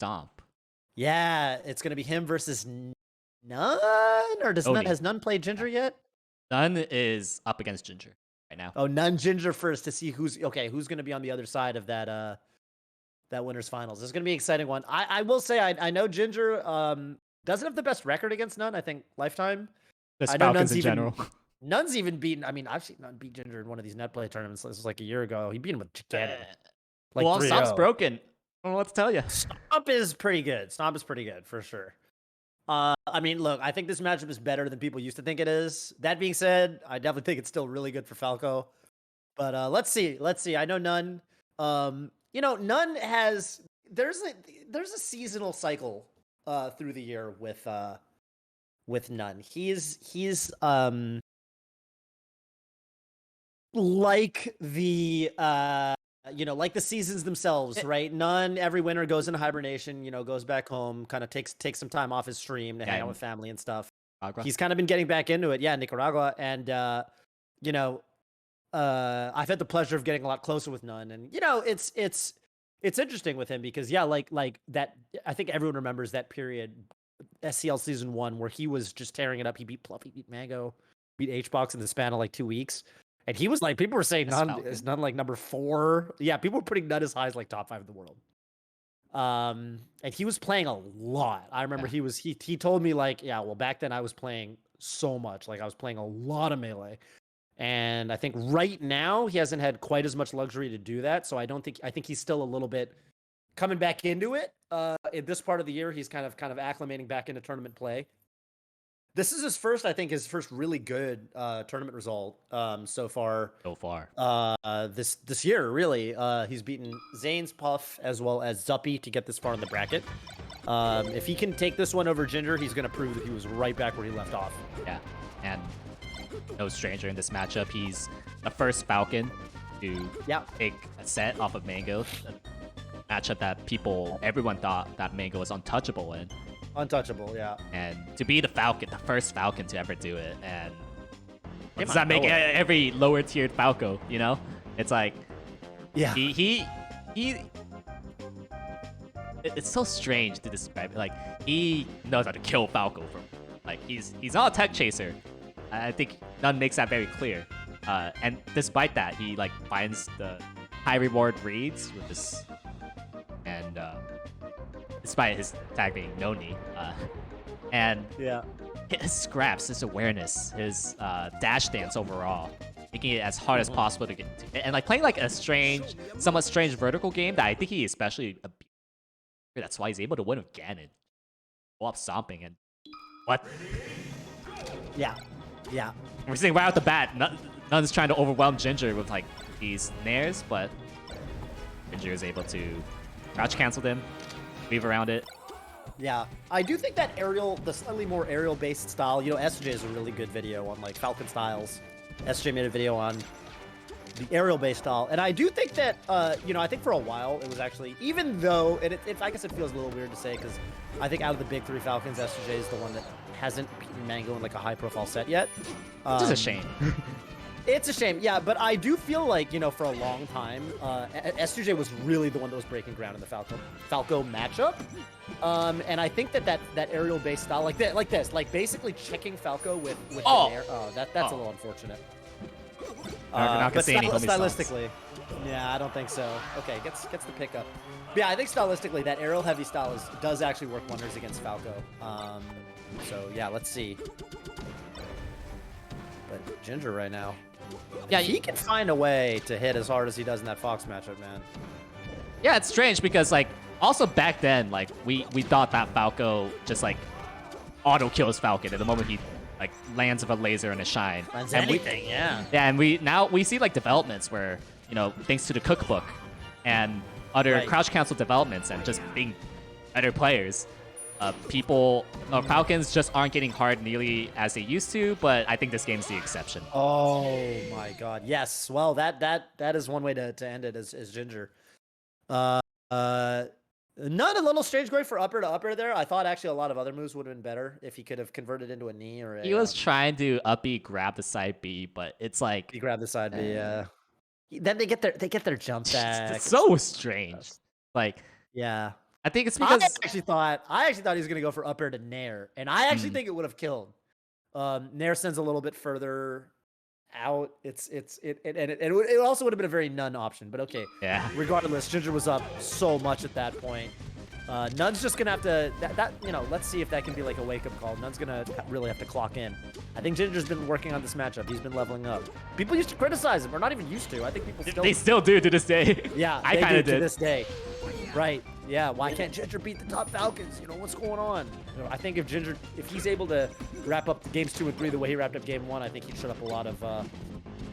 Stomp. Yeah, it's gonna be him versus n0ne, or does n0ne. has n0ne played Ginger yet? n0ne is up against Ginger right now. Oh, n0ne Ginger first to see who's gonna be on the other side of that winners finals. It's gonna be an exciting one. I will say I know Ginger doesn't have the best record against n0ne. I think lifetime. Just I know Falcons n0ne's in general. n0ne's even beaten. I mean, I've seen n0ne beat Ginger in one of these net play tournaments. This was like a year ago. He beat him with Gigantic. Like well, 3-0. Stomp's broken. I don't know what to tell you. Stomp is pretty good. Stomp is pretty good for sure. I mean, look, I think this matchup is better than people used to think it is. That being said, I definitely think it's still really good for Falco. But let's see. I know n0ne. n0ne has there's a seasonal cycle through the year with n0ne. He's like the like the seasons themselves, right? n0ne every winter goes into hibernation, goes back home, kind of takes some time off his stream to hang out with family and stuff. Nicaragua. He's kind of been getting back into it, Nicaragua, and I've had the pleasure of getting a lot closer with n0ne, and it's interesting with him because like that. I think everyone remembers that period, SCL season 1, where he was just tearing it up. He beat Pluff, he beat Mango, beat HBox in the span of like 2 weeks. And he was like, people were saying n0ne is like number 4. Yeah, people were putting n0ne as high as like top 5 in the world. And he was playing a lot. I remember he told me like, yeah, well, back then I was playing so much. Like I was playing a lot of Melee. And I think right now he hasn't had quite as much luxury to do that. So I think he's still a little bit coming back into it. In this part of the year, he's kind of acclimating back into tournament play. This is his first really good tournament result so far. This year, really. He's beaten Zane's, Puff, as well as Zuppy to get this far in the bracket. If he can take this one over Ginger, he's going to prove that he was right back where he left off. Yeah, and no stranger in this matchup. He's the first Falcon to take a set off of Mango. A matchup that everyone thought that Mango was untouchable in. Untouchable, yeah. And to be the first Falcon to ever do it, and what does that make every lower tiered Falco? It's like, yeah, it's so strange to describe it. Like he knows how to kill Falco he's not a tech chaser. I think n0ne makes that very clear. And despite that, he finds the high reward reads with this, and despite his tag being n0ne, and his scraps, his awareness, his dash dance overall, making it as hard as possible to get to, and playing a somewhat strange vertical game that I think he especially abused. That's why he's able to win with Ganon. Go up stomping and what? Yeah. We're seeing right off the bat, n0ne's trying to overwhelm Ginger with these nairs, but Ginger is able to crouch cancel them, weave around it. Yeah, I do think that the slightly more aerial-based style, SJ is a really good video on Falcon styles. SJ made a video on the aerial-based style, and I do think that, I think for a while it was actually, even though, I guess it feels a little weird to say, because I think out of the big 3 Falcons, SJ is the one that hasn't beaten Mango in a high-profile set yet. Which is a shame. It's a shame, yeah, but I do feel like, for a long time, SJ was really the one that was breaking ground in the Falco matchup. And I think that aerial-based style, like this, basically checking Falco with the air. Oh, that's a little unfortunate. But stylistically, yeah, I don't think so. Okay, gets the pickup. But yeah, I think stylistically, that aerial-heavy style does actually work wonders against Falco. So yeah, let's see. But Ginger right now, yeah, he can find a way to hit as hard as he does in that Fox matchup, man. Yeah, it's strange because also back then, we thought that Falco just auto kills Falcon at the moment he lands with a laser and a shine. Lands anything, yeah. Yeah, and we see developments where thanks to the cookbook and other crouch cancel developments and just being better players, Falcons just aren't getting hard nearly as they used to, but I think this game's the exception. Oh my god, yes. Well, that is one way to end it as Ginger. Not a little strange going for upper to upper there. I thought actually a lot of other moves would have been better if he could have converted into a knee or a... He was trying to uppy grab the side B, but it's he grabbed the side B, yeah. Then they get their jump back. It's so strange. Yeah. I think it's I because actually thought he was gonna go for up air to Nair, and I actually Mm, think it would have killed. Nair sends a little bit further out. It also would have been a very n0ne option, but okay. yeah. Regardless, Ginger was up so much at that point. n0ne's just gonna have to let's see if that can be like a wake-up call. n0ne's gonna really have to clock in. I think Ginger's been working on this matchup. He's been leveling up. People used to criticize him, or not even used to. I think people still They still do to this day. yeah, I they kind do of to did. this day. Right. Yeah. Why can't Ginger beat the top Falcons? What's going on? I think if he's able to wrap up games 2 and 3 the way he wrapped up game 1, I think he'd shut up a lot of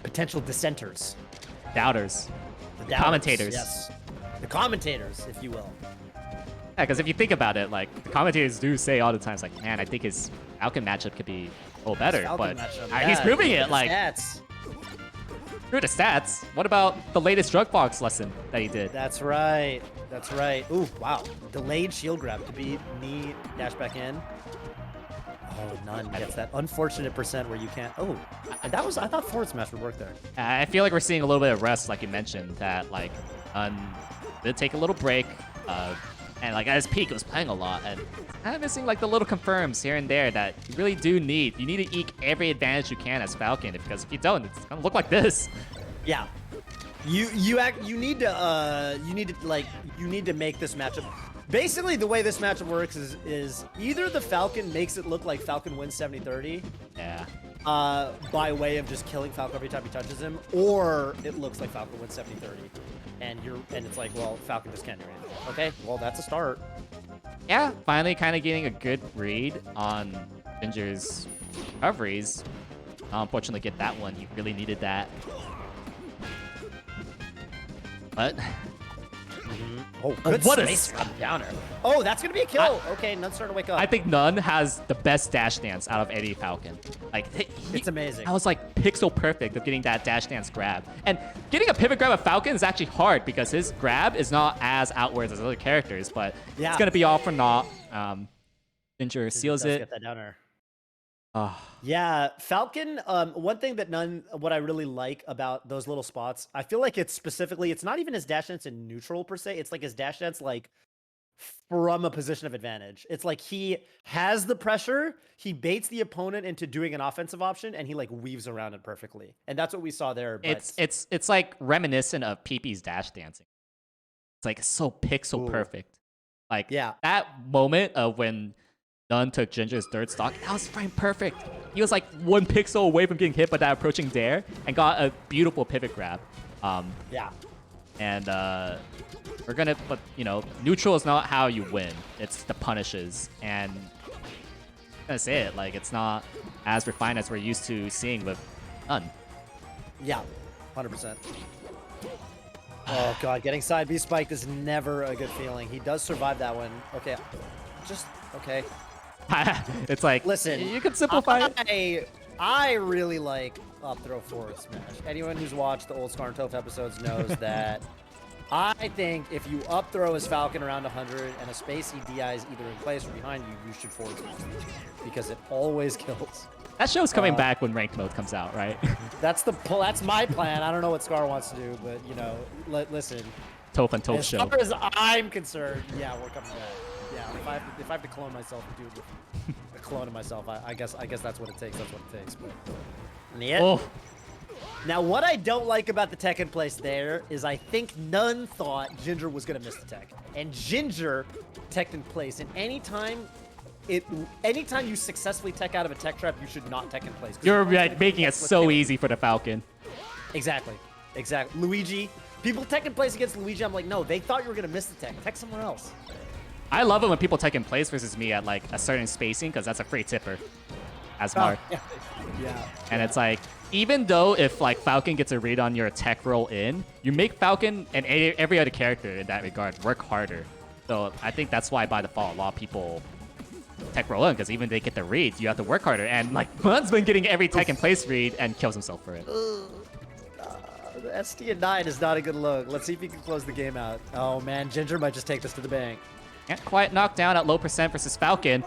potential dissenters. Doubters. The doubters, Commentators. Yes. The commentators, if you will. Yeah, because if you think about it, like the commentators do say all the time, it's like, man, I think his Falcon matchup could be a little better, Falcon but matchup, he's proving it. the Like stats. through the stats. What about the latest drug box lesson that he did? That's right. That's right. Ooh, wow. Delayed shield grab to beat knee dash back in. Oh, n0ne gets that unfortunate percent where you can't. Oh, I thought forward smash would work there. I feel like we're seeing a little bit of rest, like you mentioned, that like did take a little break, and like at his peak, it was playing a lot, and kind of missing like the little confirms here and there that you really do need. You need to eke every advantage you can as Falcon, because if you don't, it's gonna look like this. Yeah. You need to make this matchup. Basically, the way this matchup works is either the Falcon makes it look like Falcon wins 70-30. Yeah. By way of just killing Falco every time he touches him, or it looks like Falco wins 70-30. And it's like, well, Falcon just can't do anything. Okay, well, that's a start. Yeah, finally kind of getting a good read on Ginger's recoveries. Unfortunately, get that one. You really needed that. But Oh, good what a space run downer. Oh, that's gonna be a kill. Okay, n0ne's starting to wake up. I think n0ne has the best dash dance out of any Falcon. Like It's amazing. I was like pixel perfect of getting that dash dance grab. And getting a pivot grab of Falcon is actually hard because his grab is not as outwards as other characters, but Yeah. it's gonna be all for naught. Ginger seals does it. Get that downer. Oh, Yeah, Falcon, one thing that what I really like about those little spots, I feel like it's not even his dash dance in neutral per se, it's like his dash dance like from a position of advantage. It's like he has the pressure, he baits the opponent into doing an offensive option, and he like weaves around it perfectly. And that's what we saw there. But it's like reminiscent of PP's dash dancing. It's like so pixel perfect. Like yeah. that moment of when n0ne took Ginger's third stock, that was frame perfect. He was like 1 pixel away from getting hit by that approaching dare and got a beautiful pivot grab. Yeah. And we're gonna, but neutral is not how you win. It's the punishes, and I'm gonna say it, like it's not as refined as we're used to seeing with n0ne. Yeah, 100%. Oh god, getting side B spiked is never a good feeling. He does survive that one. Okay, okay. It's like, listen, you can simplify it. I really like up throw forward smash. Anyone who's watched the old Scar and Toph episodes knows that I think if you up throw his Falcon around 100 and a space he DIs either in place or behind you, you should forward smash because it always kills. That show's coming back when ranked mode comes out, right? That's my plan. I don't know what Scar wants to do, but listen. Toph and Toph As show. far as I'm concerned, yeah, we're coming back. Yeah, if I have to clone myself and do a clone of myself, I guess that's what it takes. That's what it takes. But yeah. Oh. Now, what I don't like about the tech in place there is I think n0ne thought Ginger was gonna miss the tech, and Ginger teched in place. And anytime you successfully tech out of a tech trap, you should not tech in place. You're making it so easy for the Falcon. Exactly. Luigi. People tech in place against Luigi. I'm like, no, they thought you were gonna miss the tech. Tech somewhere else. I love it when people tech in place versus me at like a certain spacing, because that's a free tipper as Mark. Yeah. And it's like, even though if like Falcon gets a read on your tech roll in, you make Falcon and every other character in that regard work harder. So I think that's why by default a lot of people tech roll in, because even they get the reads, you have to work harder. And like n0ne's been getting every tech in place read and kills himself for it. The SD at 9 is not a good look. Let's see if he can close the game out. Oh man, Ginger might just take this to the bank. Can't quite knock down at low percent versus Falcon.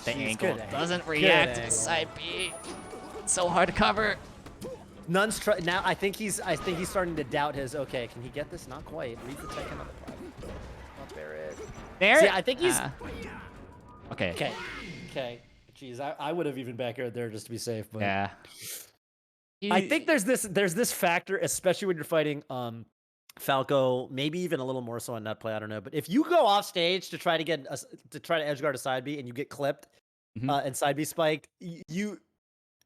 The angle doesn't react to side B. It's so hard to cover. n0ne's now. I think he's starting to doubt his. Okay, can he get this? Not quite. Read the Tekken on the plug. Not Barrett. There. See, I think he's. Okay. Okay. Jeez, I would have even back aired there just to be safe. But Yeah. I think there's this factor, especially when you're fighting Falco, maybe even a little more so on net play. I don't know, but if you go off stage to try to get edge guard a side B and you get clipped and side B spiked, you.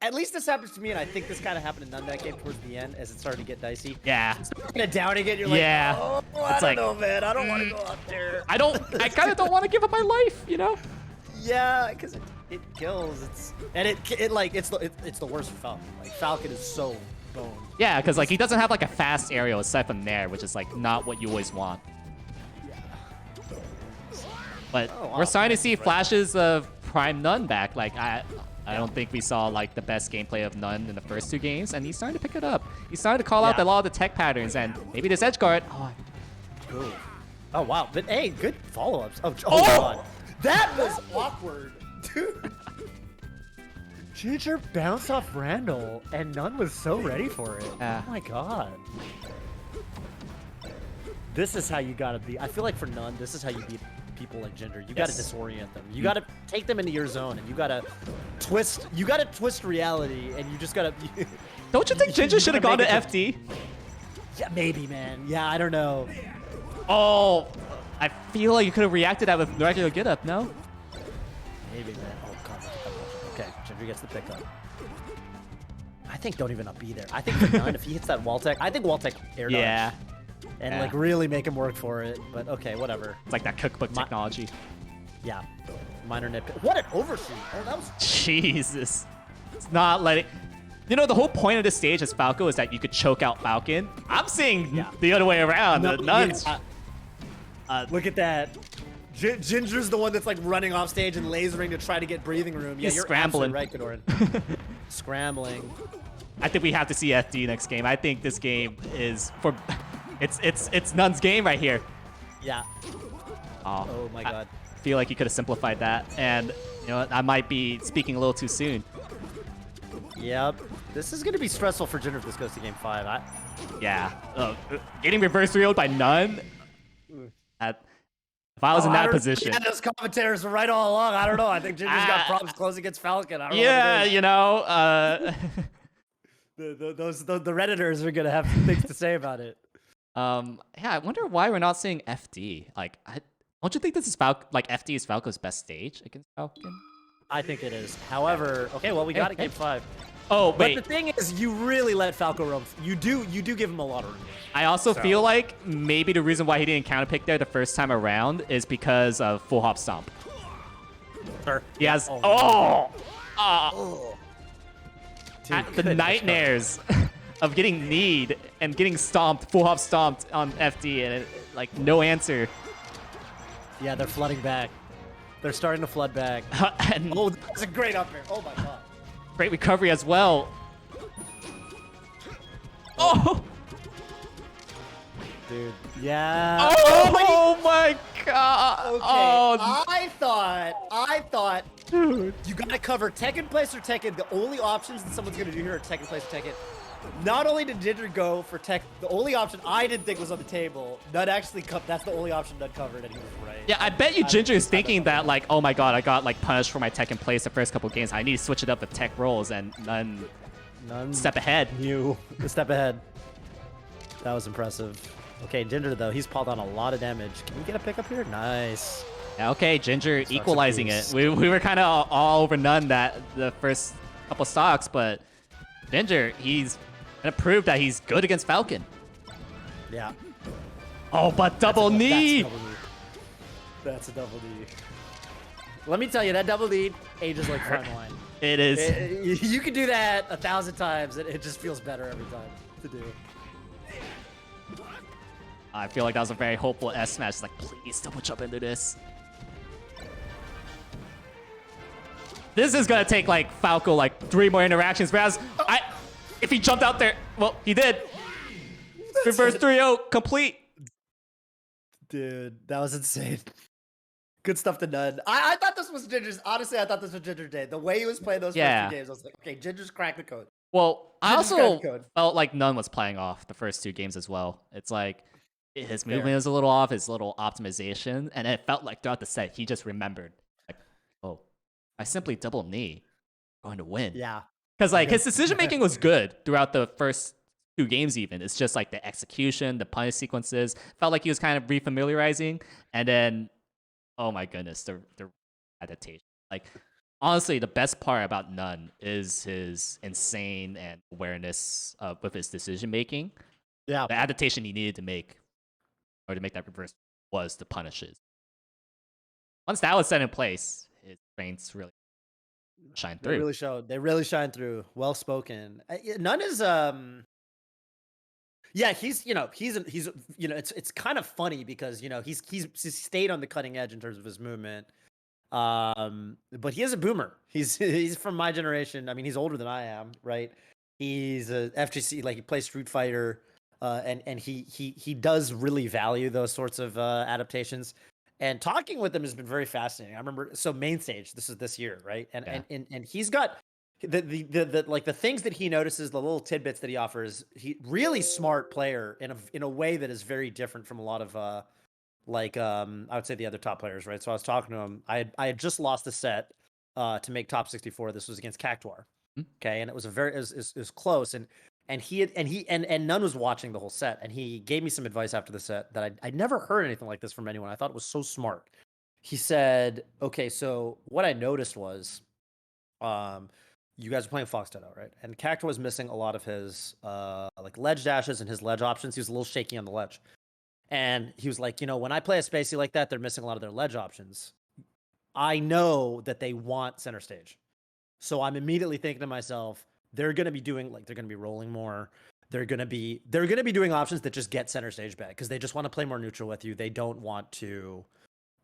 At least this happens to me, and I think this kind of happened in n0ne that game towards the end as it started to get dicey. Yeah. So kind of doubting it, you're like, oh, I don't know, man. I don't want to go out there. I kind of don't want to give up my life, you know? Yeah, because it kills. It's the worst for Falcon. Like Falcon is so boned. Yeah, because like he doesn't have like a fast aerial aside from there, which is like not what you always want. Yeah. But we're starting to see flashes of prime n0ne back. Like I don't think we saw like the best gameplay of n0ne in the first 2 games, and he's starting to pick it up. He's starting to call out a lot of the tech patterns, and maybe this edge guard. Oh wow! But hey, good follow-ups. Oh god, that was awkward, dude. Ginger bounced off Randall, and n0ne was so ready for it. Oh my god. This is how you gotta be. I feel like for n0ne, this is how you beat people like Ginger. You gotta disorient them. You gotta take them into your zone, and you gotta twist. You gotta twist reality, and you just gotta. Don't you think Ginger should have gone to FD? Yeah, maybe, man. Yeah, I don't know. Oh, I feel like you could have reacted that with regular get up. No. Maybe, man. Oh god. Okay, Ginger gets the pickup. I think don't even up B there. I think for n0ne, if he hits that wall tech, I think wall tech air dodge. Yeah. And like really make him work for it, but okay, whatever. It's like that cookbook technology. Yeah, minor nitpick. What an overshoot! Oh, that was Jesus. It's not letting. You know, the whole point of this stage as Falco is that you could choke out Falcon. I'm seeing the other way around. No, the n0ne's. Look at that. Ginger's the one that's like running off stage and lasering to try to get breathing room. Yeah, He's you're scrambling. right, Kadoran. Scrambling. I think we have to see FD next game. I think this game is for. It's n0ne's game right here. Yeah. Oh my god. I feel like you could have simplified that, and you know I might be speaking a little too soon. Yep. This is gonna be stressful for Ginger if this goes to game 5. Yeah. Getting reverse reeled by n0ne. If I was in that position. Yeah, those commentators were right all along. I don't know. I think Ginger's got problems close against Falcon. I don't know. Yeah, you know. The Redditors are gonna have things to say about it. Yeah, I wonder why we're not seeing FD. Like, don't you think this is like FD is Falco's best stage against Falcon? I think it is. However, okay, well we got it game 5. Oh wait, but the thing is, you really let Falco roam. You do give him a lot of room. I also feel like maybe the reason why he didn't counterpick there the first time around is because of full hop stomp. Sure. He has. Dude, the nightmares of getting kneed and getting stomped, full hop stomped on FD, and like no answer. Yeah, they're flooding back. They're starting to flood back. And oh, that's a great up air. Oh my god. Great recovery as well. Oh! Dude. Yeah. Oh my god. Okay. Oh. I thought. Dude. You gotta cover Tekken place or Tekken. The only options that someone's gonna do here are Tekken place or Tekken. Not only did Ginger go for tech, the only option I didn't think was on the table. n0ne actually that's the only option n0ne covered, and he was right. Yeah, I bet you Ginger is thinking that like, oh my god, I got like punished for my Tekken place the first couple games. I need to switch it up with tech rolls, and n0ne step ahead. You a step ahead. That was impressive. Okay, Ginger though, he's piled on a lot of damage. Can you get a pickup here? Nice. Yeah, okay, Ginger equalizing it. We were kind of all over n0ne that the first couple stocks, but Ginger, he's gonna prove that he's good against Falcon. Yeah. Oh, but double knee. That's a double knee. Let me tell you, that double knee ages like frontline. It is. You can do that 1,000 times, and it just feels better every time to do. I feel like that was a very hopeful S smash. Like, please double jump into this. This is gonna take like Falco like 3 more interactions. Whereas if he jumped out there, well, he did. Reverse 3-0 complete. Dude, that was insane. Good stuff to n0ne. I thought this was Ginger's. Honestly, I thought this was Ginger's day. The way he was playing those first 2 games, I was like, okay, Ginger's cracked the code. Well, I To describe the also code. felt like n0ne was playing off the first two games as well. It's like his Fair. movement was a little off, his little optimization, and it felt like throughout the set he just remembered, like, oh, I simply double knee, going to win. Yeah. Because like his Good. decision making was good throughout the first two games. Even it's just like the execution, the punish sequences felt like he was kind of refamiliarizing, and then oh my goodness, the adaptation. Like honestly, the best part about n0ne is his insane and awareness with his decision making. Yeah. The adaptation he needed to make or to make that reverse was the punishes. Once that was set in place, his strengths really shine They through. really showed. They really shine through. Well spoken. None is yeah, he's it's kind of funny because he's stayed on the cutting edge in terms of his movement. But he is a boomer. He's from my generation. I mean, he's older than I am, right? He's a FGC, like he plays Street Fighter, and he does really value those sorts of adaptations. And talking with him has been very fascinating. I remember main stage. This is this year, right? And Yeah. and he's got the like the things that he notices, the little tidbits that he offers. He really smart player in a way that is very different from a lot of I would say the other top players, right? So I was talking to him. I had just lost a set to make top 64. This was against Cactuar. Okay, and it was it was close, and n0ne was watching the whole set, and he gave me some advice after the set that I'd never heard anything like this from anyone. I thought it was so smart. He said, "Okay, so what I noticed was, you guys are playing Fox Ditto, right? And Cactuar was missing a lot of his like ledge dashes and his ledge options. He was a little shaky on the ledge." And he was like, when I play a spacey like that, they're missing a lot of their ledge options. I know that they want center stage. So I'm immediately thinking to myself, they're going to be rolling more. They're going to be doing options that just get center stage back because they just want to play more neutral with you. They don't want to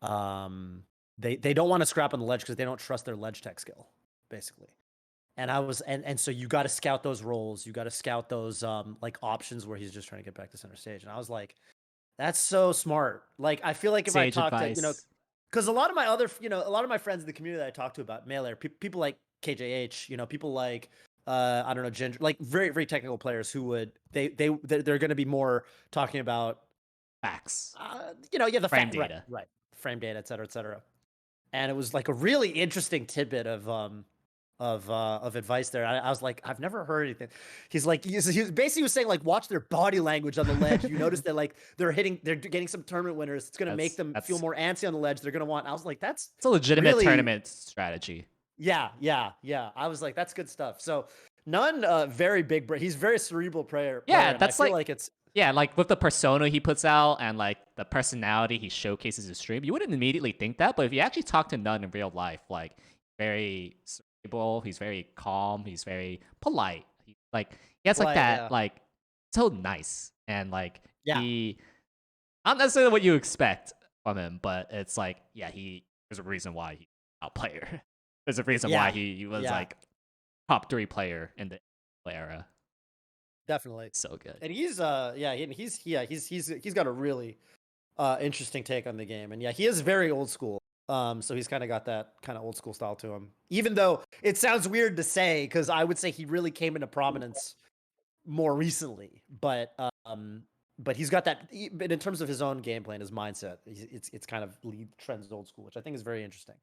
they don't want to scrap on the ledge because they don't trust their ledge tech skill, basically. And I was and so you got to scout those rolls. You got to scout those like options where he's just trying to get back to center stage. And I was like, that's so smart. Like, I feel like if I Sage talk to, advice. because a lot of my other, a lot of my friends in the community that I talk to about Melee, people like KJH, people like, I don't know, Ginger, like very, very technical players who would, they're going to be more talking about, Facts. yeah, the Frame fact, data. right, frame data, et cetera, et cetera. And it was like a really interesting tidbit of advice there. I was like, I've never heard anything. He basically was saying like, watch their body language on the ledge. You notice that like they're getting some tournament winners. It's gonna make them feel more antsy on the ledge. They're gonna want. I was like, it's a legitimate really, tournament strategy. Yeah. I was like, that's good stuff. So n0ne, very big. He's very cerebral player. Yeah, that's I feel like it's. Yeah, like with the persona he puts out and like the personality he showcases in stream, you wouldn't immediately think that. But if you actually talk to n0ne in real life, like very cerebral, he's very calm, he's very polite. He has like that, Yeah. like so nice and like Yeah. he not necessarily what you expect from him, but it's like there's a reason why he's a top player. There's a reason why he was like top 3 player in the era. Definitely. So good. And he's he's got a really interesting take on the game. And yeah, he is very old school. So he's kind of got that kind of old school style to him. Even though it sounds weird to say, because I would say he really came into prominence more recently. But he's got that. But in terms of his own gameplay and his mindset, it's kind of lead trends old school, which I think is very interesting.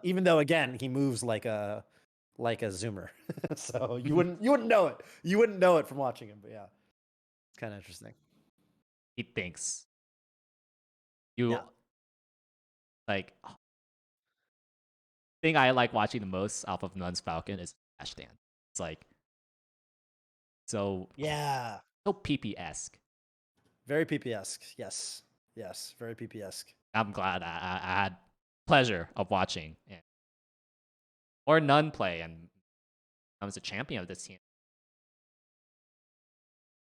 Even though again he moves like a zoomer, so you wouldn't know it. You wouldn't know it from watching him. But yeah, it's kind of interesting. He thinks like thing I like watching the most off of n0ne's Falcon is Dash Dance. It's like so PP-esque. Very PP-esque. Yes, very PP-esque. I'm glad I had pleasure of watching or n0ne play, and I was a champion of this team.